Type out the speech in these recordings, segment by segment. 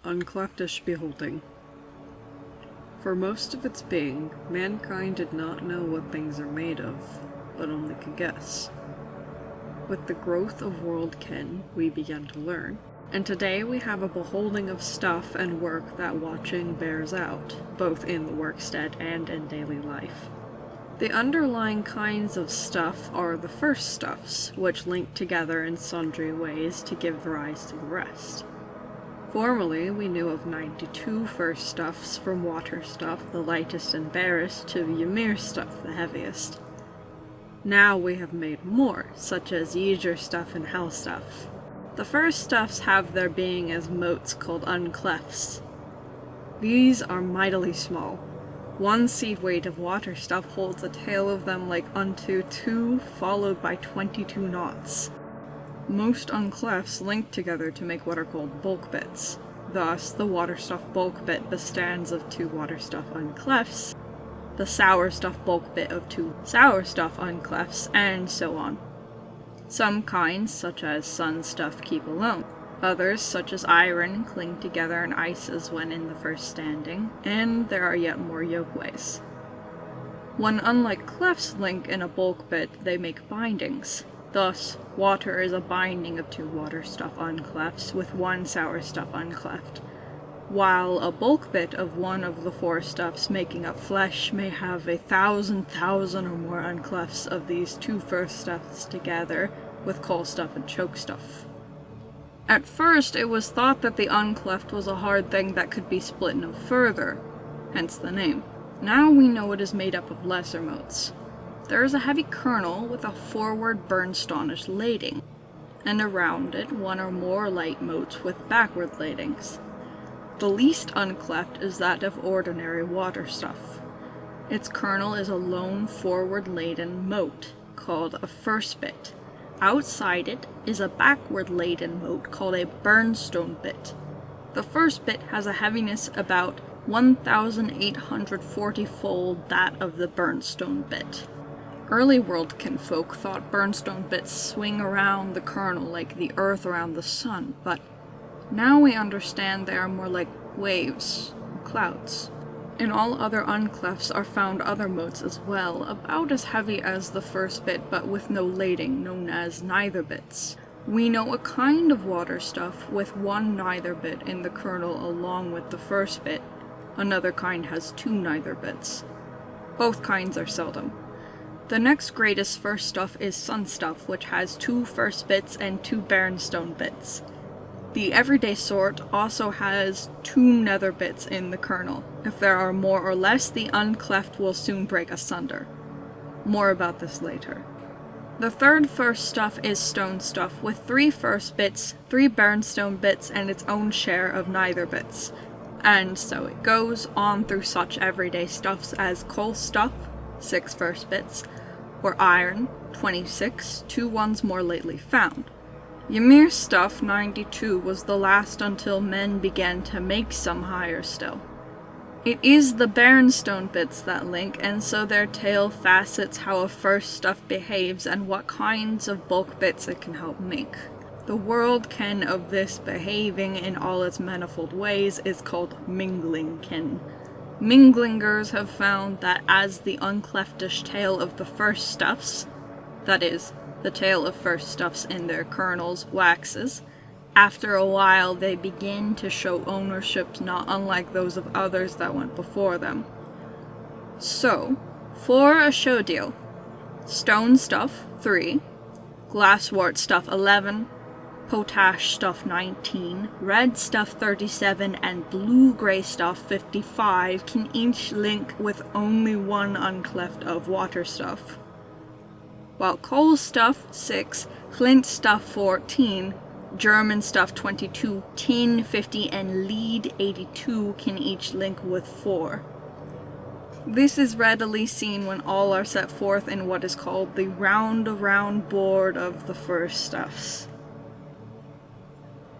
Uncleftish Beholding. For most of its being, mankind did not know what things are made of, but only could guess. With the growth of world kin, we began to learn, and today we have a beholding of stuff and work that watching bears out, both in the workstead and in daily life. The underlying kinds of stuff are the first stuffs, which link together in sundry ways to give rise to the rest. Formerly, we knew of 92 first stuffs, from water stuff, the lightest and barest, to Ymir stuff, the heaviest. Now we have made more, such as Ygir stuff and Hell stuff. The first stuffs have their being as motes called Unclefts. These are mightily small. 1 seed weight of water stuff holds a tail of them like unto 2, followed by 22 knots. Most unclefts link together to make what are called bulk bits. Thus, the water stuff bulk bit bestans of 2 water stuff unclefts, the sour stuff bulk bit of 2 sour stuff unclefts, and so on. Some kinds, such as sun stuff, keep alone. Others, such as iron, cling together in ices when in the first standing, and there are yet more yokeways. When unlike clefts link in a bulk bit, they make bindings. Thus, water is a binding of 2 water stuff unclefts with 1 sour stuff uncleft, while a bulk bit of 1 of the 4 stuffs making up flesh may have 1,000 or more unclefts of these 2 first stuffs together with coal stuff and choke stuff. At first, it was thought that the uncleft was a hard thing that could be split no further, hence the name. Now we know it is made up of lesser motes. There is a heavy kernel with a forward burnstonish lading, and around it 1 or more light motes with backward ladings. The least uncleft is that of ordinary water stuff. Its kernel is a lone forward-laden mote, called a first bit. Outside it is a backward-laden mote called a burnstone bit. The first bit has a heaviness about 1,840-fold that of the burnstone bit. Early worldkin folk thought burnstone bits swing around the kernel like the earth around the sun, but now we understand they are more like waves, or clouds. In all other unclefts are found other motes as well, about as heavy as the first bit but with no lading, known as neither bits. We know a kind of water stuff with 1 neither bit in the kernel along with the first bit. Another kind has 2 neither bits. Both kinds are seldom. The next greatest first stuff is sun stuff, which has 2 first bits and 2 burnstone bits. The everyday sort also has 2 nether bits in the kernel. If there are more or less, the uncleft will soon break asunder. More about this later. The third first stuff is stone stuff, with 3 first bits, 3 burnstone bits, and its own share of neither bits. And so it goes on through such everyday stuffs as coal stuff, 6 first bits, or iron, 26, 2 ones more lately found. Ymir stuff, 92, was the last until men began to make some higher still. It is the burnstone bits that link, and so their tail facets how a first stuff behaves and what kinds of bulk bits it can help make. The world kin of this behaving in all its manifold ways is called mingling kin. Minglingers have found that as the uncleftish tail of the first stuffs, that is, the tail of first stuffs in their kernels, waxes, after a while they begin to show ownerships not unlike those of others that went before them. So, for a show deal, stone stuff 3, glasswort stuff 11, potash stuff 19, red stuff 37, and blue-gray stuff 55 can each link with only 1 uncleft of water stuff, while coal stuff 6, flint stuff 14, German stuff 22, tin 50, and lead 82 can each link with 4. This is readily seen when all are set forth in what is called the round-around board of the first stuffs.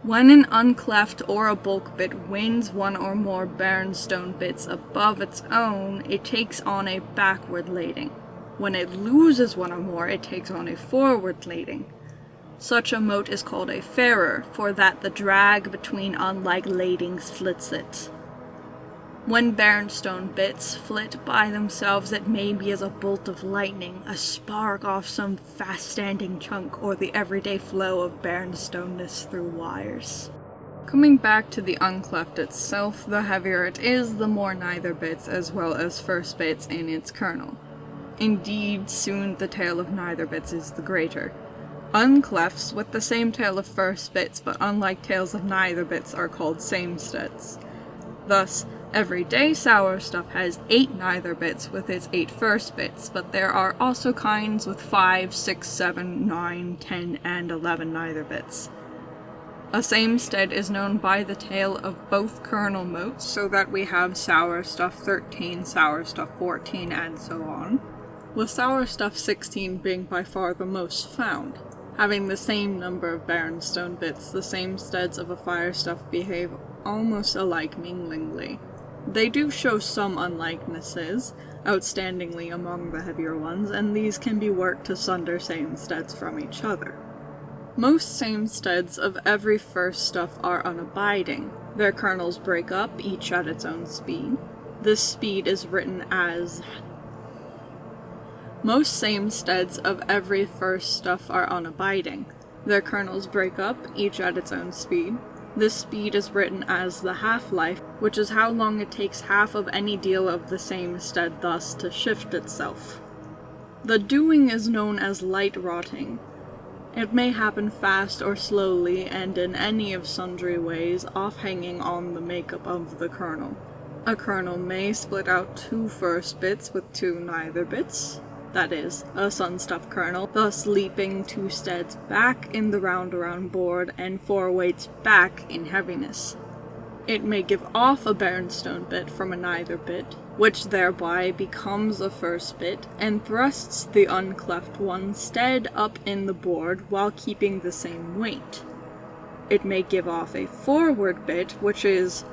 When an uncleft or a bulk bit wins 1 or more burnstone bits above its own, it takes on a backward lading. When it loses 1 or more, it takes on a forward lading. Such a mote is called a ferrer, for that the drag between unlike ladings flits it. When bernstone bits flit by themselves, it may be as a bolt of lightning, a spark off some fast-standing chunk, or the everyday flow of bernstoneness through wires. Coming back to the uncleft itself, the heavier it is, the more neither bits as well as first bits in its kernel. Indeed, soon the tail of neither bits is the greater. Unclefts with the same tail of first bits, but unlike tails of neither bits, are called samesteads. Thus, everyday sour stuff has 8 neither bits with its 8 first bits, but there are also kinds with 5, 6, 7, 9, 10, and 11 neither bits. A samestead is known by the tail of both kernel motes, so that we have sour stuff 13, sour stuff 14, and so on, with sour stuff 16 being by far the most found. Having the same number of bernstone bits, the samesteads of a fire stuff behave almost alike minglingly. They do show some unlikenesses, outstandingly among the heavier ones, and these can be worked to sunder samesteads from each other. Most samesteads of every first stuff are unabiding. Their kernels break up, each at its own speed. This speed is written as... Most samesteads of every first stuff are unabiding. Their kernels break up, each at its own speed. This speed is written as the half-life, which is how long it takes half of any deal of the samestead thus to shift itself. The doing is known as light rotting. It may happen fast or slowly, and in any of sundry ways, off-hanging on the makeup of the kernel. A kernel may split out 2 first bits with 2 neither bits, that is, a sunstuff kernel, thus leaping 2 steads back in the round-around board and 4 weights back in heaviness. It may give off a bernstone bit from a neither bit, which thereby becomes a first bit, and thrusts the uncleft one stead up in the board while keeping the same weight. It may give off a forward bit, which is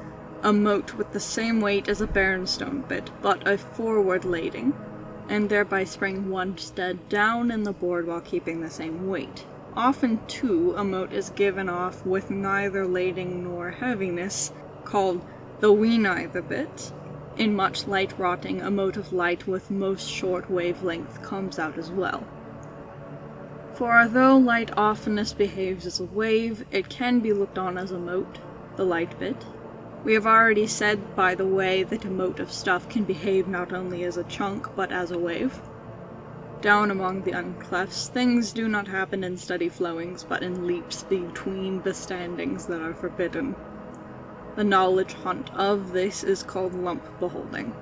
a mote with the same weight as a bernstone bit, but a forward lading, and thereby spring 1 stead down in the board while keeping the same weight. Often, too, a mote is given off with neither lading nor heaviness, called the wee neither bit. In much light rotting, a mote of light with most short wavelength comes out as well. For although light oftenest behaves as a wave, it can be looked on as a mote, the light bit. We have already said, by the way, that a mote of stuff can behave not only as a chunk, but as a wave. Down among the unclefts, things do not happen in steady flowings, but in leaps between the standings that are forbidden. The knowledge hunt of this is called lump beholding.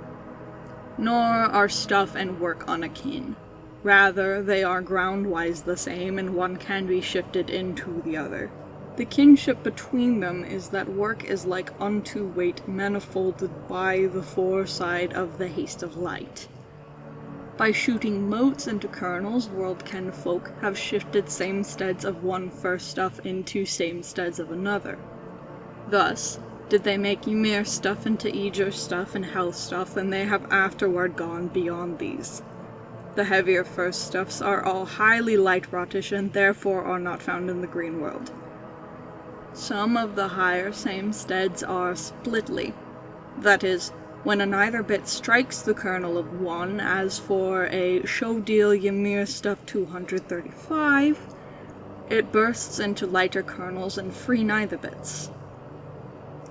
Nor are stuff and work unakin. Rather, they are ground-wise the same, and one can be shifted into the other. The kinship between them is that work is like unto weight manifolded by the foreside of the haste of light. By shooting motes into kernels, world-ken folk have shifted samesteads of one first stuff into samesteads of another. Thus, did they make Ymir stuff into Aegir stuff and Hel stuff, and they have afterward gone beyond these. The heavier first stuffs are all highly light-rottish and therefore are not found in the green world. Some of the higher samesteads are splitly, that is, when a neither bit strikes the kernel of one, as for a Shodil Ymir stuff 235, it bursts into lighter kernels and free neither bits.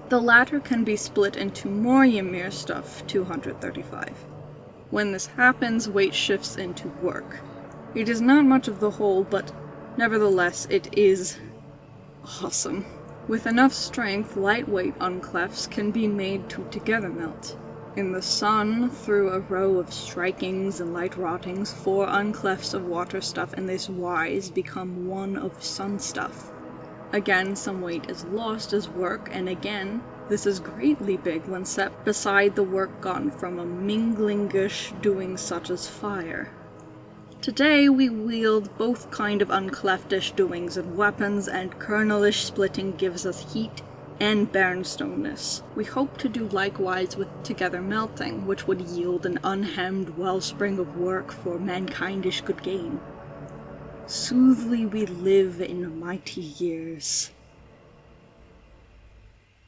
The latter can be split into more Ymir stuff 235. When this happens, weight shifts into work. It is not much of the whole, but nevertheless it is awesome. With enough strength, lightweight unclefts can be made to together melt. In the sun, through a row of strikings and light rottings, 4 unclefts of water stuff in this wise become one of sun stuff. Again, some weight is lost as work, and again, this is greatly big when set beside the work gotten from a minglingish doing such as fire. Today we wield both kind of uncleftish doings and weapons, and kernelish splitting gives us heat and bernstoneness. We hope to do likewise with together melting, which would yield an unhemmed wellspring of work for mankindish good gain. Soothly we live in mighty years,